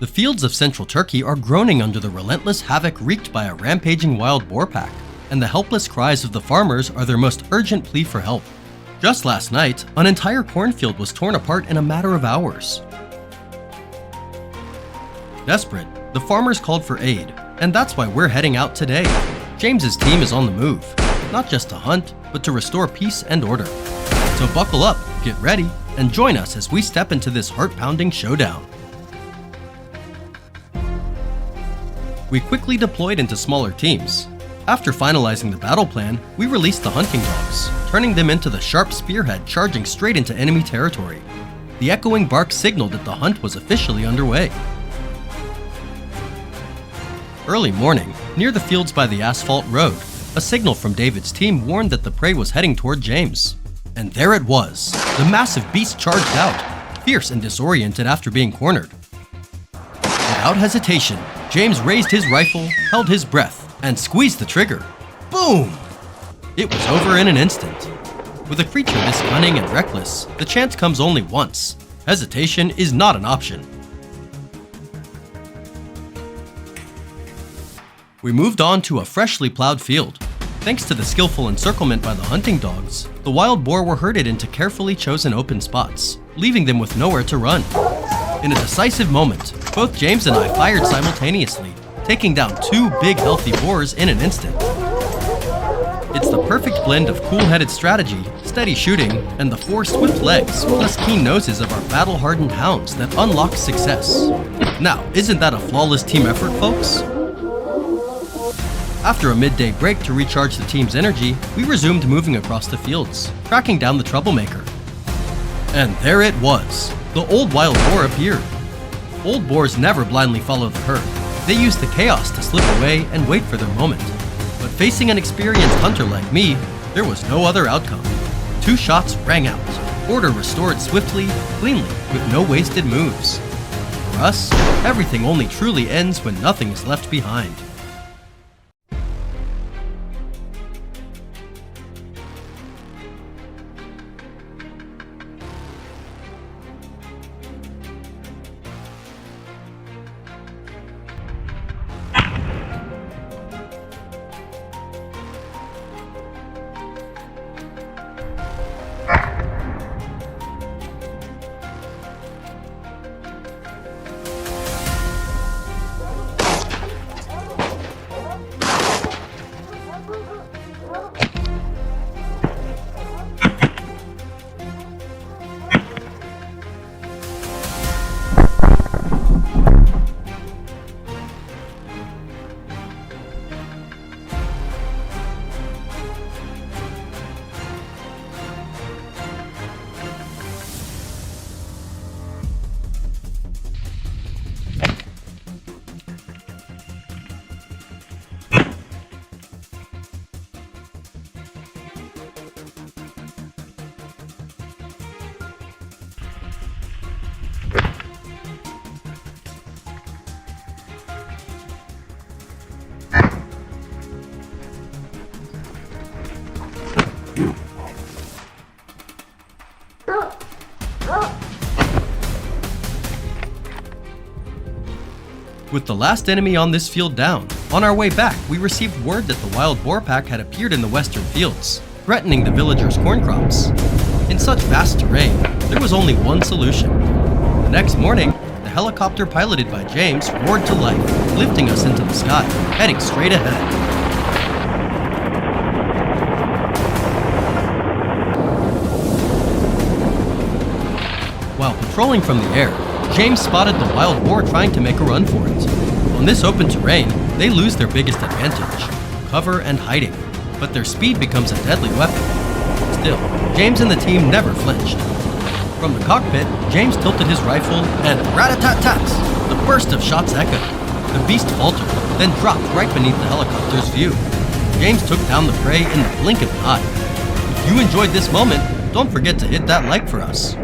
The fields of central Turkey are groaning under the relentless havoc wreaked by a rampaging wild boar pack, and the helpless cries of the farmers are their most urgent plea for help. Just last night, an entire cornfield was torn apart in a matter of hours. Desperate, the farmers called for aid, and that's why we're heading out today. James's team is on the move, not just to hunt, but to restore peace and order. So buckle up, get ready, and join us as we step into this heart-pounding showdown. We quickly deployed into smaller teams. After finalizing the battle plan, we released the hunting dogs, turning them into the sharp spearhead charging straight into enemy territory. The echoing bark signaled that the hunt was officially underway. Early morning, near the fields by the asphalt road, a signal from David's team warned that the prey was heading toward James. And there it was. The massive beast charged out, fierce and disoriented after being cornered. Without hesitation, James raised his rifle, held his breath, and squeezed the trigger. Boom! It was over in an instant. With a creature this cunning and reckless, the chance comes only once. Hesitation is not an option. We moved on to a freshly plowed field. Thanks to the skillful encirclement by the hunting dogs, the wild boar were herded into carefully chosen open spots, leaving them with nowhere to run. In a decisive moment, both James and I fired simultaneously, taking down two big healthy boars in an instant. It's the perfect blend of cool-headed strategy, steady shooting, and the four swift legs plus keen noses of our battle-hardened hounds that unlocks success. Now, isn't that a flawless team effort, folks? After a midday break to recharge the team's energy, we resumed moving across the fields, tracking down the troublemaker. And there it was. The old wild boar appeared. Old boars never blindly follow the herd. They use the chaos to slip away and wait for their moment. But facing an experienced hunter like me, there was no other outcome. 2 shots rang out, order restored swiftly, cleanly, with no wasted moves. For us, everything only truly ends when nothing is left behind. With the last enemy on this field down, on our way back we received word that the wild boar pack had appeared in the western fields, threatening the villagers' corn crops. In such vast terrain, there was only one solution. The next morning, the helicopter piloted by James roared to life, lifting us into the sky, heading straight ahead. While patrolling from the air, James spotted the wild boar trying to make a run for it. On this open terrain, they lose their biggest advantage, cover and hiding, but their speed becomes a deadly weapon. Still, James and the team never flinched. From the cockpit, James tilted his rifle and rat-a-tat-tat! The burst of shots echoed. The beast faltered, then dropped right beneath the helicopter's view. James took down the prey in the blink of an eye. If you enjoyed this moment, don't forget to hit that like for us.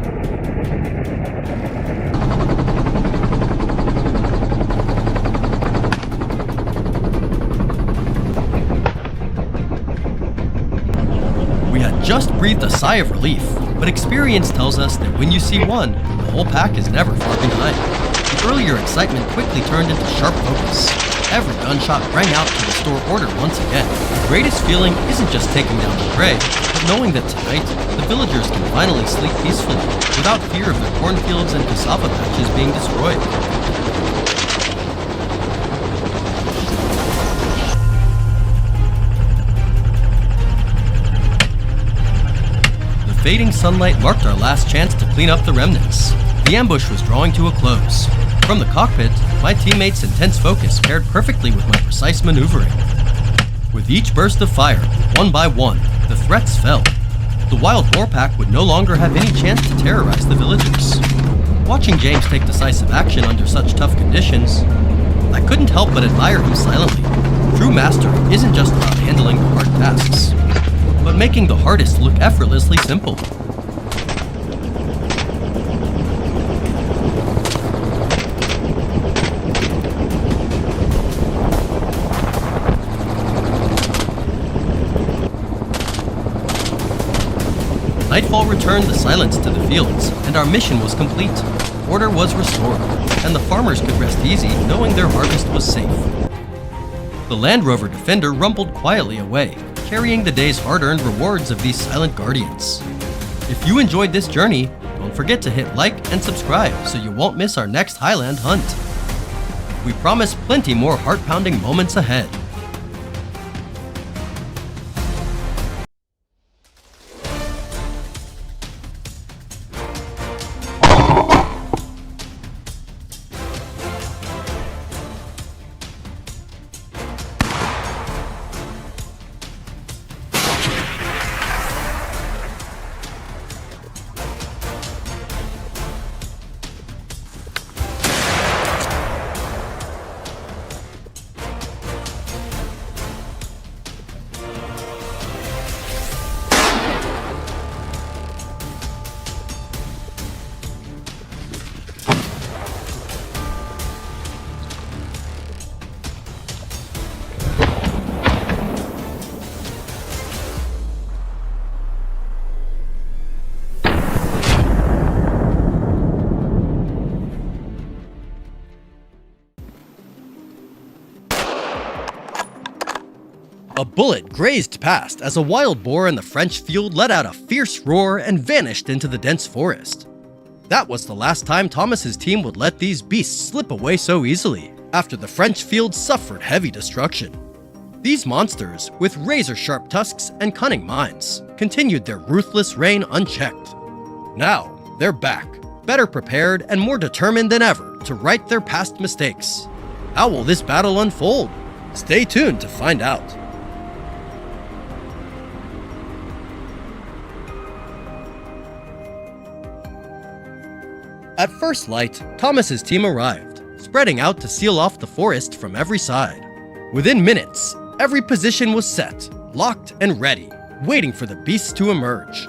We had just breathed a sigh of relief, but experience tells us that when you see one, the whole pack is never far behind. Earlier excitement quickly turned into sharp focus. Every gunshot rang out to restore order once again. The greatest feeling isn't just taking down the prey, but knowing that tonight, the villagers can finally sleep peacefully, without fear of their cornfields and cassava patches being destroyed. The fading sunlight marked our last chance to clean up the remnants. The ambush was drawing to a close. From the cockpit, my teammates' intense focus paired perfectly with my precise maneuvering. With each burst of fire, one by one, the threats fell. The wild boar pack would no longer have any chance to terrorize the villagers. Watching James take decisive action under such tough conditions, I couldn't help but admire him silently. True mastery isn't just about handling the hard tasks, but making the hardest look effortlessly simple. Nightfall returned the silence to the fields, and our mission was complete. Order was restored, and the farmers could rest easy knowing their harvest was safe. The Land Rover Defender rumbled quietly away, carrying the day's hard-earned rewards of these silent guardians. If you enjoyed this journey, don't forget to hit like and subscribe so you won't miss our next Highland hunt. We promise plenty more heart-pounding moments ahead. A bullet grazed past as a wild boar in the French field let out a fierce roar and vanished into the dense forest. That was the last time Thomas's team would let these beasts slip away so easily, after the French field suffered heavy destruction. These monsters, with razor-sharp tusks and cunning minds, continued their ruthless reign unchecked. Now, they're back, better prepared and more determined than ever to right their past mistakes. How will this battle unfold? Stay tuned to find out. At first light, Thomas's team arrived, spreading out to seal off the forest from every side. Within minutes, every position was set, locked and ready, waiting for the beasts to emerge.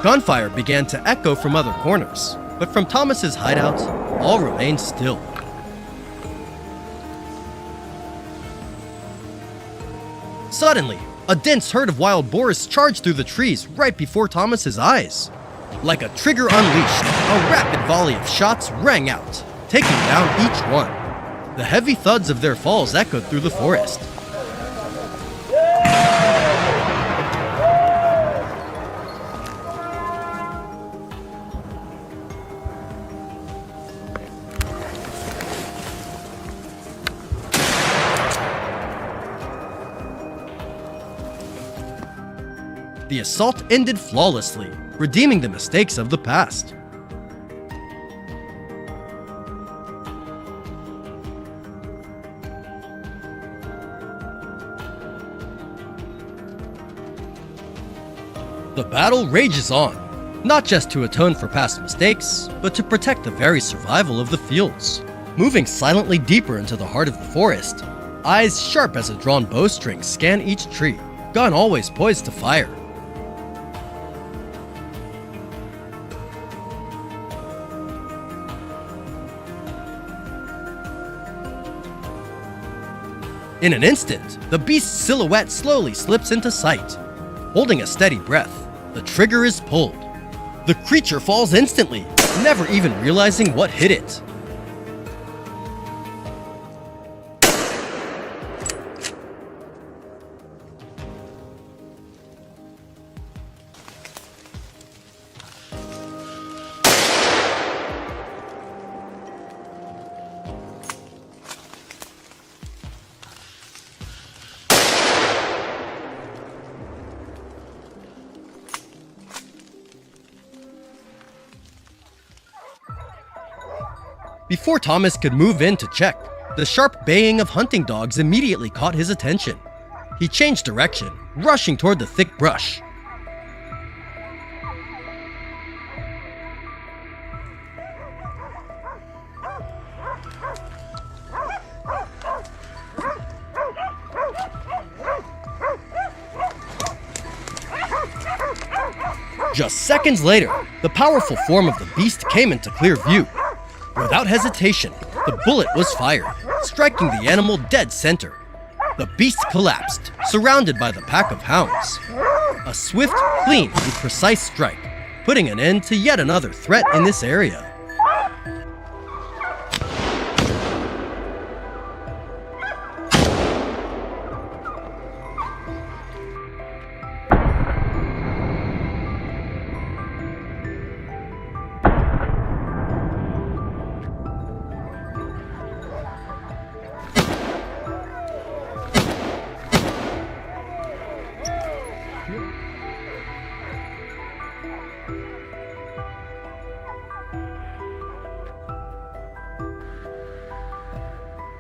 Gunfire began to echo from other corners, but from Thomas's hideout, all remained still. Suddenly, a dense herd of wild boars charged through the trees right before Thomas's eyes. Like a trigger unleashed, a rapid volley of shots rang out, taking down each one. The heavy thuds of their falls echoed through the forest. The assault ended flawlessly, redeeming the mistakes of the past. The battle rages on, not just to atone for past mistakes, but to protect the very survival of the fields. Moving silently deeper into the heart of the forest, eyes sharp as a drawn bowstring scan each tree, gun always poised to fire. In an instant, the beast's silhouette slowly slips into sight. Holding a steady breath, the trigger is pulled. The creature falls instantly, never even realizing what hit it. Before Thomas could move in to check, the sharp baying of hunting dogs immediately caught his attention. He changed direction, rushing toward the thick brush. Just seconds later, the powerful form of the beast came into clear view. Without hesitation, the bullet was fired, striking the animal dead center. The beast collapsed, surrounded by the pack of hounds. A swift, clean, and precise strike, putting an end to yet another threat in this area.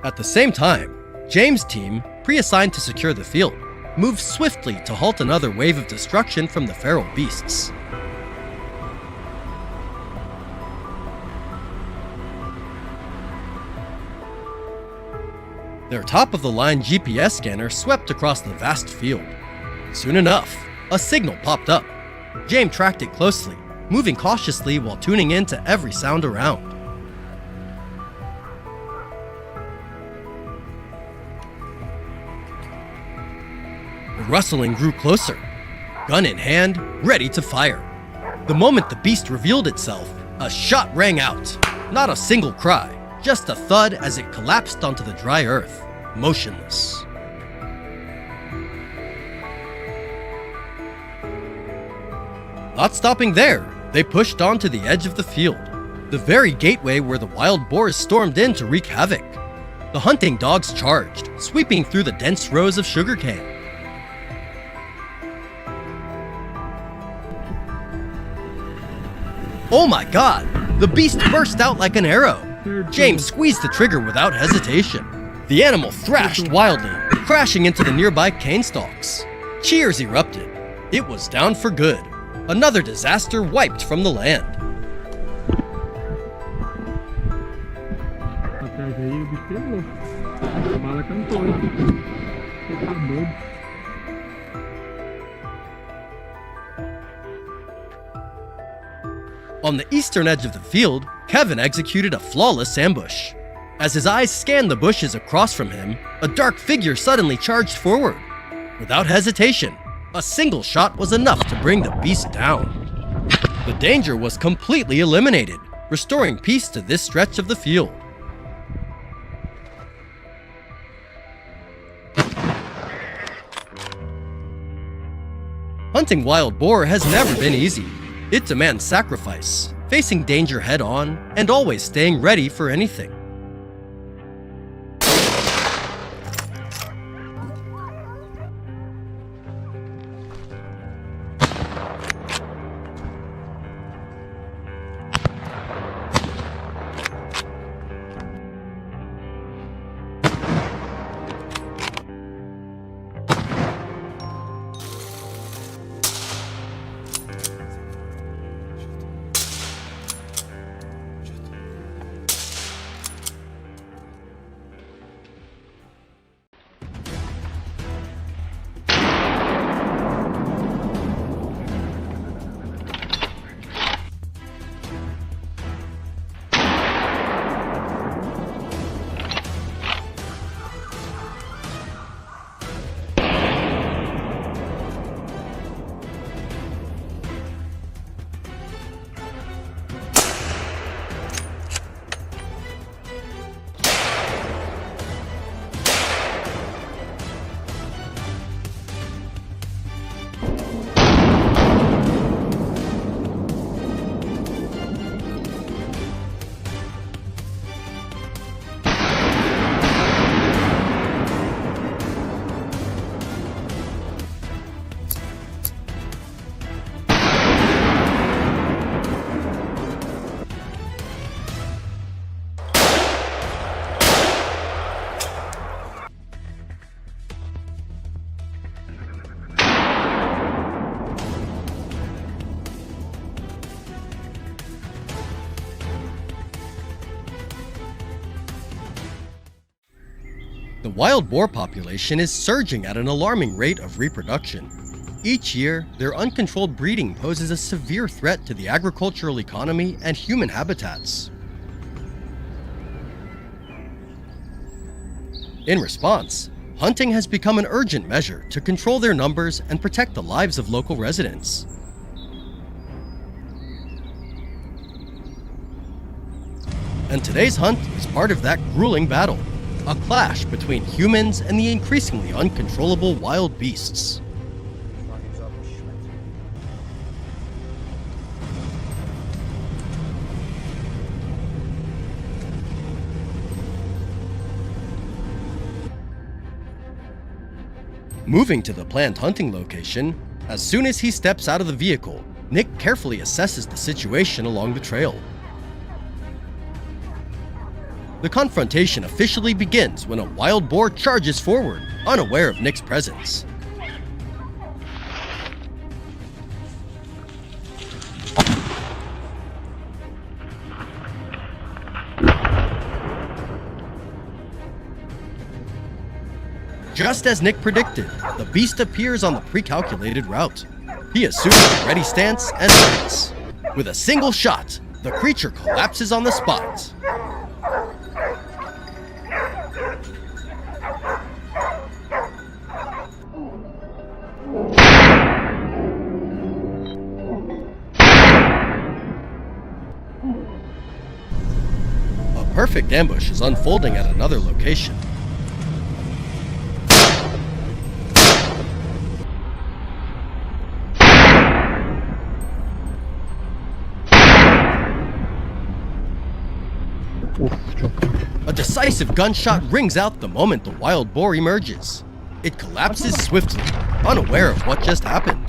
At the same time, James' team, pre-assigned to secure the field, moved swiftly to halt another wave of destruction from the feral beasts. Their top-of-the-line GPS scanner swept across the vast field. Soon enough, a signal popped up. James tracked it closely, moving cautiously while tuning in to every sound around. The rustling grew closer, gun in hand, ready to fire. The moment the beast revealed itself, a shot rang out. Not a single cry, just a thud as it collapsed onto the dry earth, motionless. Not stopping there, they pushed on to the edge of the field, the very gateway where the wild boars stormed in to wreak havoc. The hunting dogs charged, sweeping through the dense rows of sugarcane. Oh my god! The beast burst out like an arrow. James squeezed the trigger without hesitation. The animal thrashed wildly, crashing into the nearby cane stalks. Cheers erupted. It was down for good. Another disaster wiped from the land. On the eastern edge of the field, Kevin executed a flawless ambush. As his eyes scanned the bushes across from him, a dark figure suddenly charged forward. Without hesitation, a single shot was enough to bring the beast down. The danger was completely eliminated, restoring peace to this stretch of the field. Hunting wild boar has never been easy. It demands sacrifice, facing danger head-on, and always staying ready for anything. The wild boar population is surging at an alarming rate of reproduction. Each year, their uncontrolled breeding poses a severe threat to the agricultural economy and human habitats. In response, hunting has become an urgent measure to control their numbers and protect the lives of local residents. And today's hunt is part of that grueling battle, a clash between humans and the increasingly uncontrollable wild beasts. Moving to the planned hunting location, as soon as he steps out of the vehicle, Nick carefully assesses the situation along the trail. The confrontation officially begins when a wild boar charges forward, unaware of Nick's presence. Just as Nick predicted, the beast appears on the pre-calculated route. He assumes a ready stance and fights. With a single shot, the creature collapses on the spot. A perfect ambush is unfolding at another location. A decisive gunshot rings out the moment the wild boar emerges. It collapses swiftly, unaware of what just happened.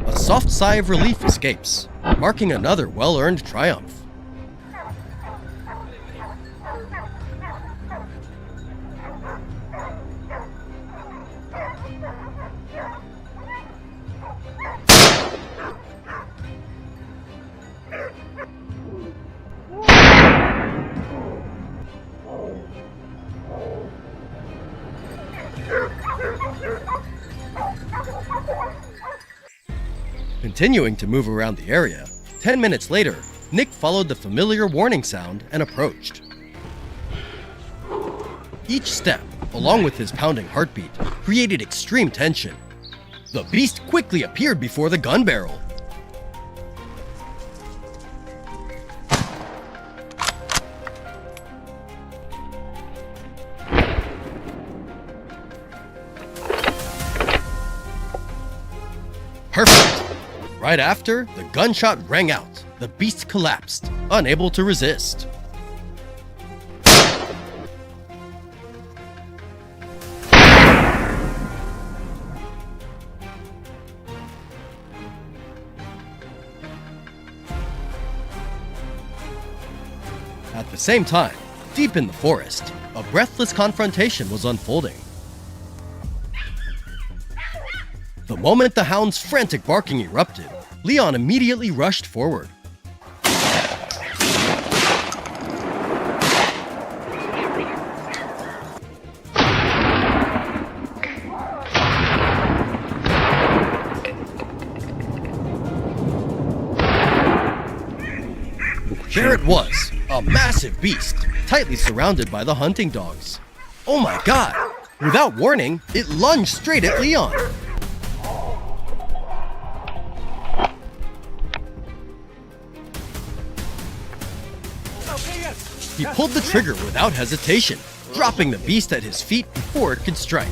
A soft sigh of relief escapes, marking another well-earned triumph. Continuing to move around the area, 10 minutes later, Nick followed the familiar warning sound and approached. Each step, along with his pounding heartbeat, created extreme tension. The beast quickly appeared before the gun barrel. Perfect! Right after, the gunshot rang out. The beast collapsed, unable to resist. At the same time, deep in the forest, a breathless confrontation was unfolding. The moment the hound's frantic barking erupted, Leon immediately rushed forward. There it was, a massive beast, tightly surrounded by the hunting dogs. Oh my god! Without warning, it lunged straight at Leon. He pulled the trigger without hesitation, dropping the beast at his feet before it could strike.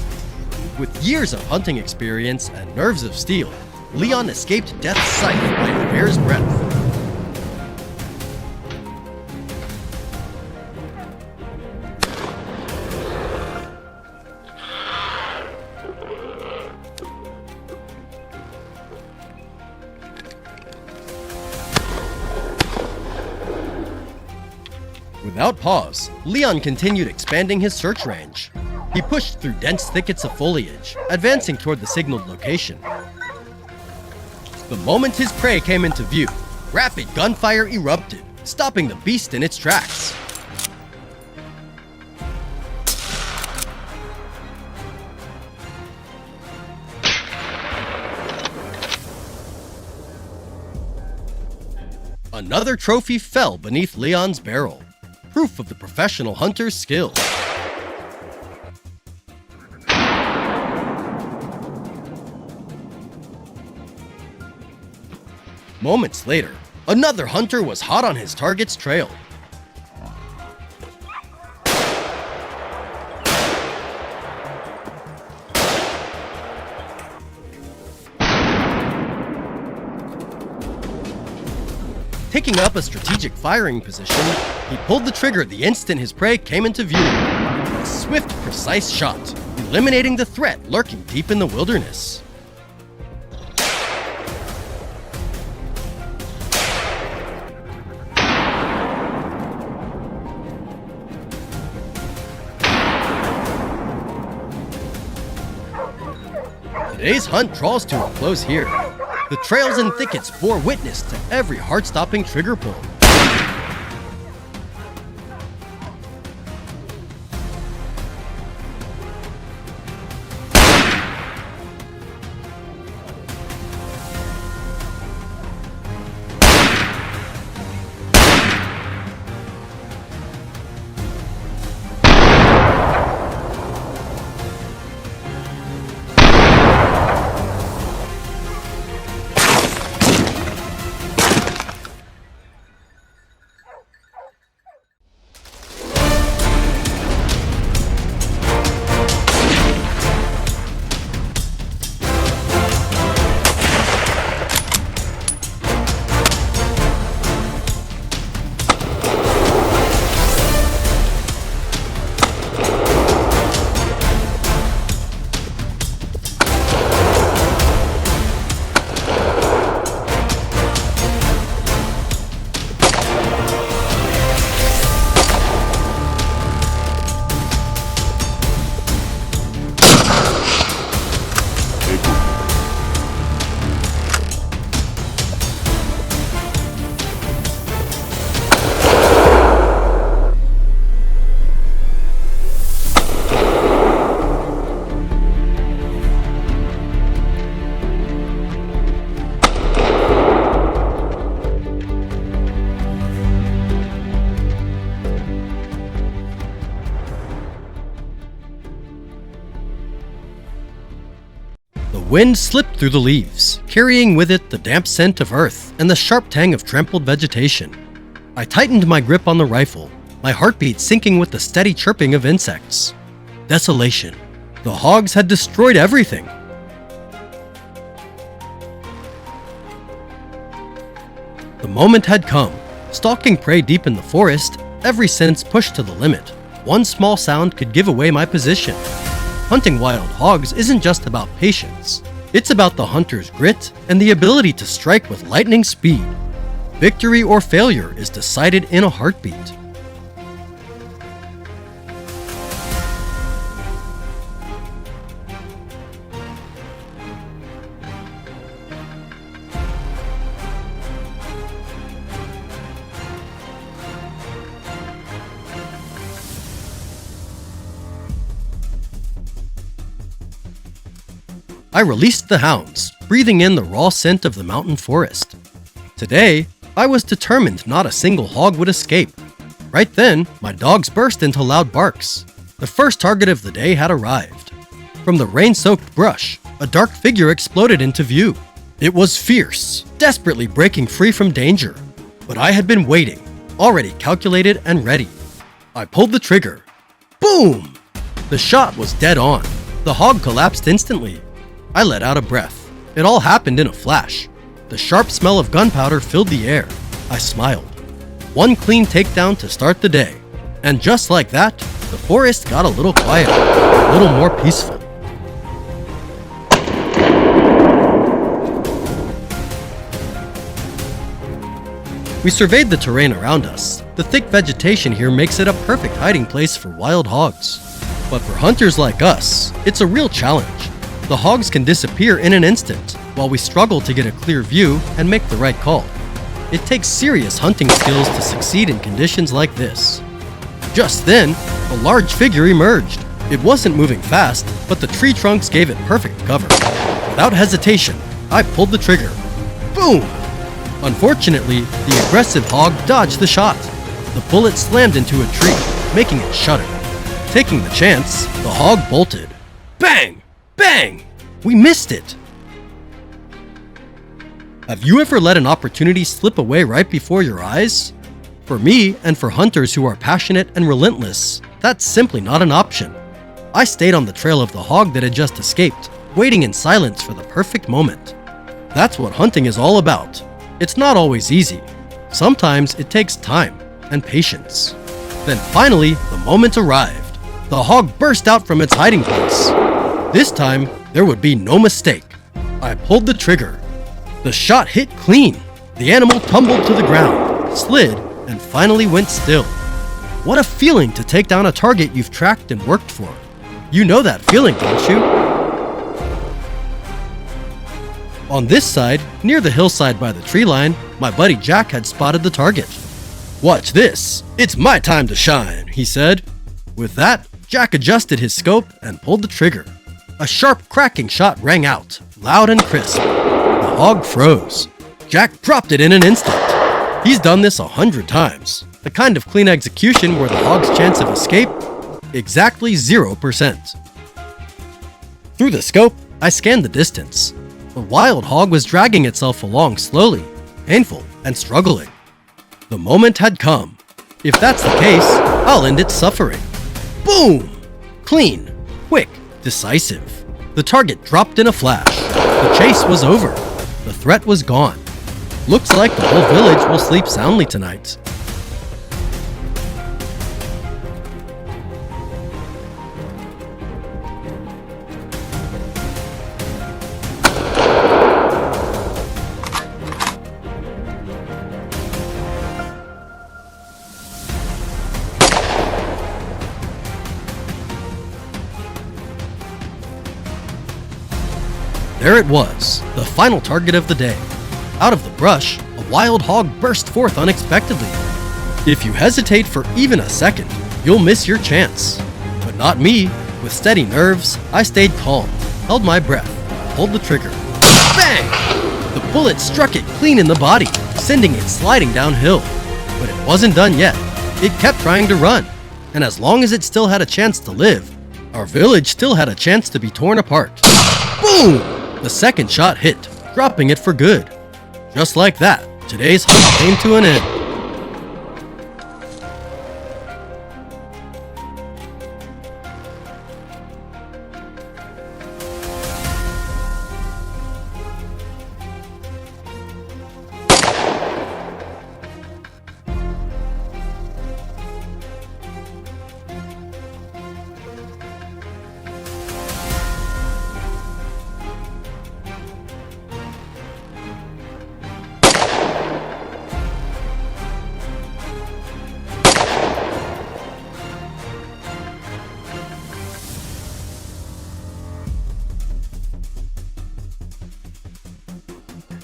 With years of hunting experience and nerves of steel, Leon escaped death's sight by a hair's breadth. Without pause, Leon continued expanding his search range. He pushed through dense thickets of foliage, advancing toward the signaled location. The moment his prey came into view, rapid gunfire erupted, stopping the beast in its tracks. Another trophy fell beneath Leon's barrel, proof of the professional hunter's skill. Moments later, another hunter was hot on his target's trail. Taking up a strategic firing position, he pulled the trigger the instant his prey came into view. A swift, precise shot, eliminating the threat lurking deep in the wilderness. Today's hunt draws to a close here. The trails and thickets bore witness to every heart-stopping trigger pull. The wind slipped through the leaves, carrying with it the damp scent of earth and the sharp tang of trampled vegetation. I tightened my grip on the rifle, my heartbeat syncing with the steady chirping of insects. Desolation. The hogs had destroyed everything. The moment had come. Stalking prey deep in the forest, every sense pushed to the limit. One small sound could give away my position. Hunting wild hogs isn't just about patience. It's about the hunter's grit and the ability to strike with lightning speed. Victory or failure is decided in a heartbeat. I released the hounds, breathing in the raw scent of the mountain forest. Today, I was determined not a single hog would escape. Right then, my dogs burst into loud barks. The first target of the day had arrived. From the rain-soaked brush, a dark figure exploded into view. It was fierce, desperately breaking free from danger. But I had been waiting, already calculated and ready. I pulled the trigger. Boom! The shot was dead on. The hog collapsed instantly. I let out a breath. It all happened in a flash. The sharp smell of gunpowder filled the air. I smiled. One clean takedown to start the day. And just like that, the forest got a little quieter, a little more peaceful. We surveyed the terrain around us. The thick vegetation here makes it a perfect hiding place for wild hogs. But for hunters like us, it's a real challenge. The hogs can disappear in an instant, while we struggle to get a clear view and make the right call. It takes serious hunting skills to succeed in conditions like this. Just then, a large figure emerged. It wasn't moving fast, but the tree trunks gave it perfect cover. Without hesitation, I pulled the trigger. Boom! Unfortunately, the aggressive hog dodged the shot. The bullet slammed into a tree, making it shudder. Taking the chance, the hog bolted. Bang! Bang! We missed it! Have you ever let an opportunity slip away right before your eyes? For me, and for hunters who are passionate and relentless, that's simply not an option. I stayed on the trail of the hog that had just escaped, waiting in silence for the perfect moment. That's what hunting is all about. It's not always easy. Sometimes it takes time and patience. Then finally, the moment arrived. The hog burst out from its hiding place. This time, there would be no mistake. I pulled the trigger. The shot hit clean. The animal tumbled to the ground, slid, and finally went still. What a feeling to take down a target you've tracked and worked for. You know that feeling, don't you? On this side, near the hillside by the tree line, my buddy Jack had spotted the target. "Watch this! It's my time to shine," he said. With that, Jack adjusted his scope and pulled the trigger. A sharp cracking shot rang out, loud and crisp. The hog froze. Jack dropped it in an instant. He's done this 100 times. The kind of clean execution where the hog's chance of escape? Exactly 0%. Through the scope, I scanned the distance. The wild hog was dragging itself along slowly, painful, and struggling. The moment had come. If that's the case, I'll end its suffering. Boom! Clean, quick, decisive. The target dropped in a flash. The chase was over. The threat was gone. Looks like the whole village will sleep soundly tonight. There it was, the final target of the day. Out of the brush, a wild hog burst forth unexpectedly. If you hesitate for even a second, you'll miss your chance. But not me. With steady nerves, I stayed calm, held my breath, pulled the trigger. Bang! The bullet struck it clean in the body, sending it sliding downhill. But it wasn't done yet. It kept trying to run. And as long as it still had a chance to live, our village still had a chance to be torn apart. Boom! The second shot hit, dropping it for good. Just like that, today's hunt came to an end.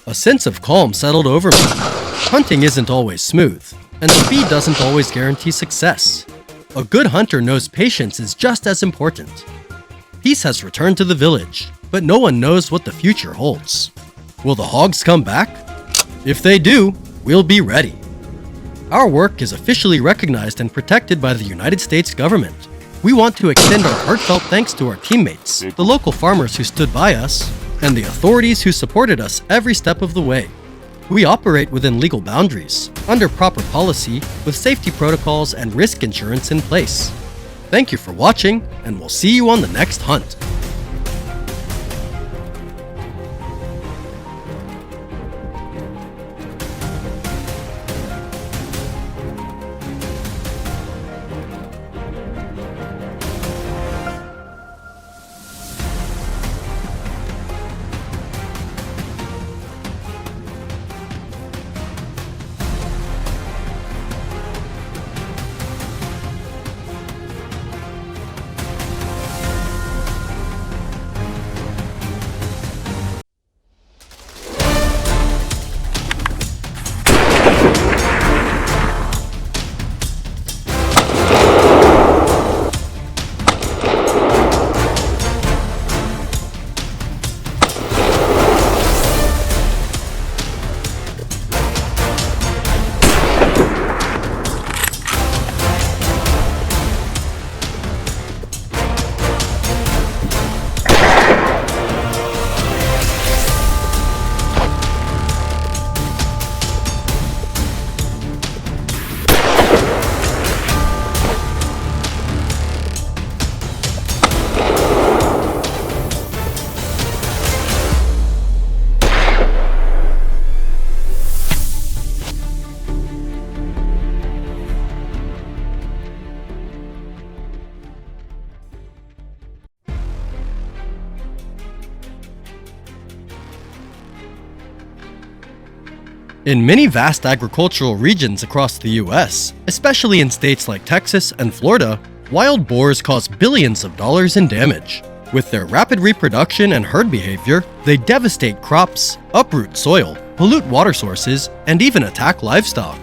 A sense of calm settled over me. Hunting isn't always smooth, and speed doesn't always guarantee success. A good hunter knows patience is just as important. Peace has returned to the village, but no one knows what the future holds. Will the hogs come back? If they do, we'll be ready. Our work is officially recognized and protected by the United States government. We want to extend our heartfelt thanks to our teammates, the local farmers who stood by us, and the authorities who supported us every step of the way. We operate within legal boundaries, under proper policy, with safety protocols and risk insurance in place. Thank you for watching, and we'll see you on the next hunt. In many vast agricultural regions across the US, especially in states like Texas and Florida, wild boars cause billions of dollars in damage. With their rapid reproduction and herd behavior, they devastate crops, uproot soil, pollute water sources, and even attack livestock.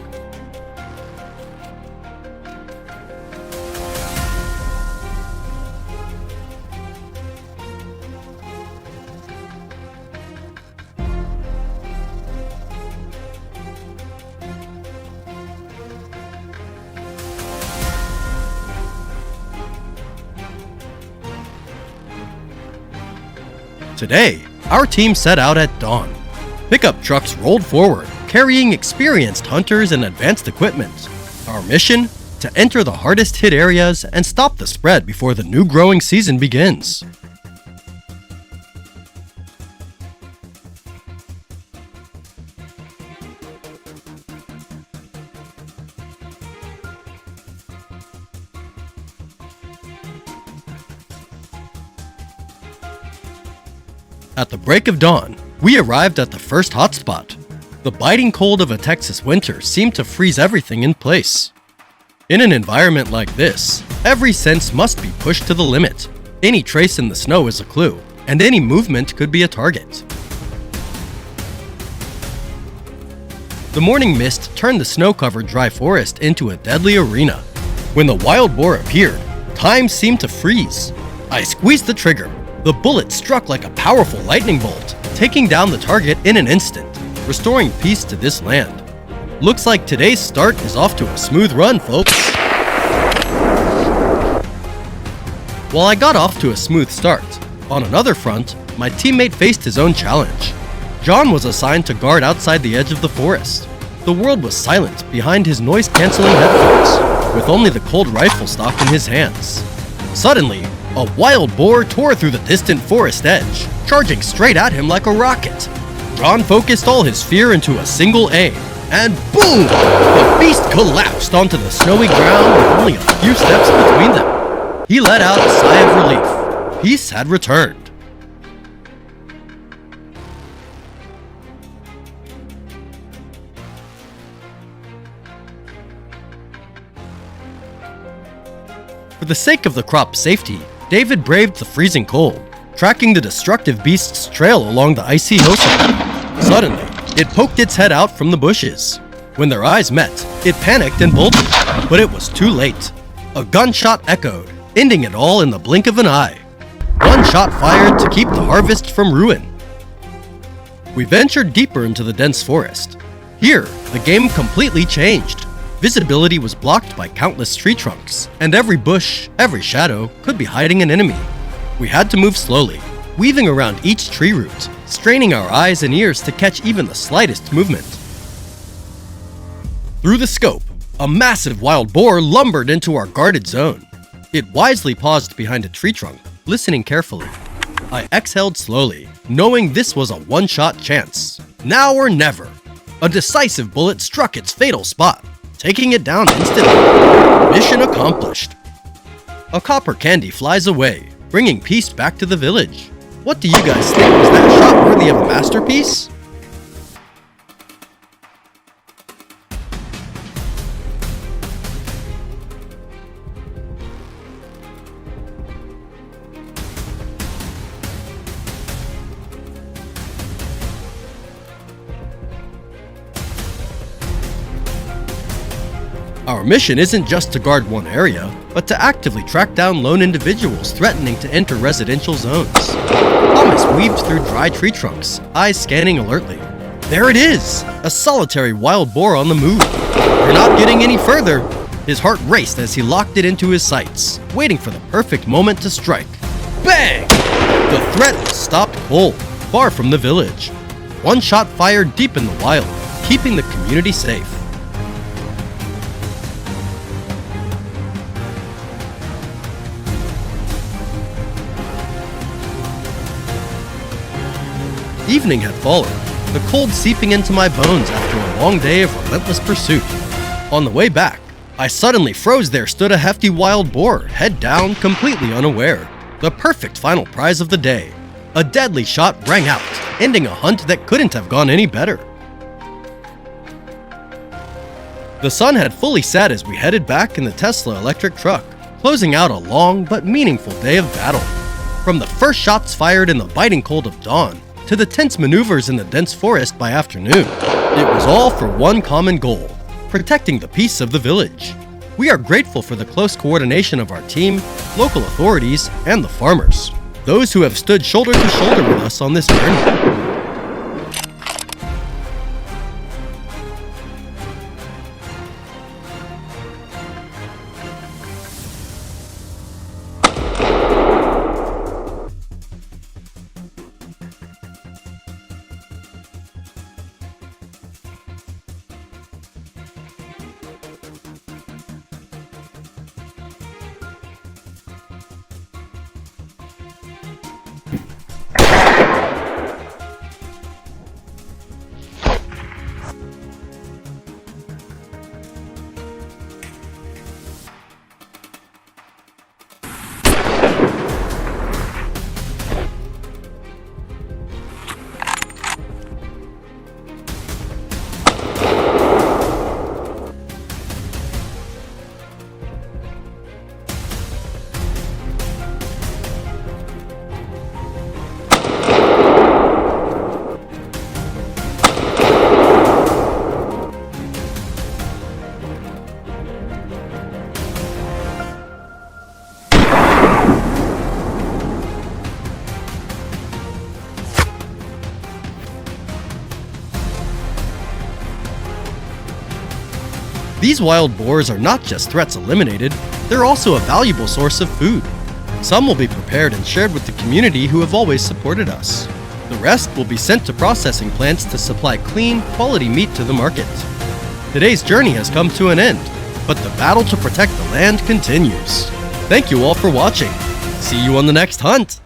Today, our team set out at dawn. Pickup trucks rolled forward, carrying experienced hunters and advanced equipment. Our mission? To enter the hardest hit areas and stop the spread before the new growing season begins. At the break of dawn, we arrived at the first hotspot. The biting cold of a Texas winter seemed to freeze everything in place. In an environment like this, every sense must be pushed to the limit. Any trace in the snow is a clue, and any movement could be a target. The morning mist turned the snow-covered dry forest into a deadly arena. When the wild boar appeared, time seemed to freeze. I squeezed the trigger. The bullet struck like a powerful lightning bolt, taking down the target in an instant, restoring peace to this land. Looks like today's start is off to a smooth run, folks. While I got off to a smooth start, on another front, my teammate faced his own challenge. John was assigned to guard outside the edge of the forest. The world was silent behind his noise-canceling headphones, with only the cold rifle stock in his hands. Suddenly, a wild boar tore through the distant forest edge, charging straight at him like a rocket. John focused all his fear into a single aim, and boom! The beast collapsed onto the snowy ground with only a few steps between them. He let out a sigh of relief. Peace had returned. For the sake of the crop's safety, David braved the freezing cold, tracking the destructive beast's trail along the icy hillside. Suddenly, it poked its head out from the bushes. When their eyes met, it panicked and bolted, but it was too late. A gunshot echoed, ending it all in the blink of an eye. One shot fired to keep the harvest from ruin. We ventured deeper into the dense forest. Here, the game completely changed. Visibility was blocked by countless tree trunks, and every bush, every shadow, could be hiding an enemy. We had to move slowly, weaving around each tree root, straining our eyes and ears to catch even the slightest movement. Through the scope, a massive wild boar lumbered into our guarded zone. It wisely paused behind a tree trunk, listening carefully. I exhaled slowly, knowing this was a one-shot chance. Now or never. A decisive bullet struck its fatal spot, taking it down instantly. Mission accomplished. A copper candy flies away, bringing peace back to the village. What do you guys think? Was that shot worthy of a masterpiece? Our mission isn't just to guard one area, but to actively track down lone individuals threatening to enter residential zones. Thomas weaved through dry tree trunks, eyes scanning alertly. There it is! A solitary wild boar on the move. We're not getting any further. His heart raced as he locked it into his sights, waiting for the perfect moment to strike. Bang! The threat was stopped cold, far from the village. One shot fired deep in the wild, keeping the community safe. Evening had fallen, the cold seeping into my bones after a long day of relentless pursuit. On the way back, I suddenly froze. There stood a hefty wild boar, head down, completely unaware. The perfect final prize of the day. A deadly shot rang out, ending a hunt that couldn't have gone any better. The sun had fully set as we headed back in the Tesla electric truck, closing out a long but meaningful day of battle. From the first shots fired in the biting cold of dawn, to the tense maneuvers in the dense forest by afternoon, it was all for one common goal: protecting the peace of the village. We are grateful for the close coordination of our team, local authorities, and the farmers, those who have stood shoulder to shoulder with us on this journey. These wild boars are not just threats eliminated, they're also a valuable source of food. Some will be prepared and shared with the community who have always supported us. The rest will be sent to processing plants to supply clean, quality meat to the market. Today's journey has come to an end, but the battle to protect the land continues. Thank you all for watching. See you on the next hunt!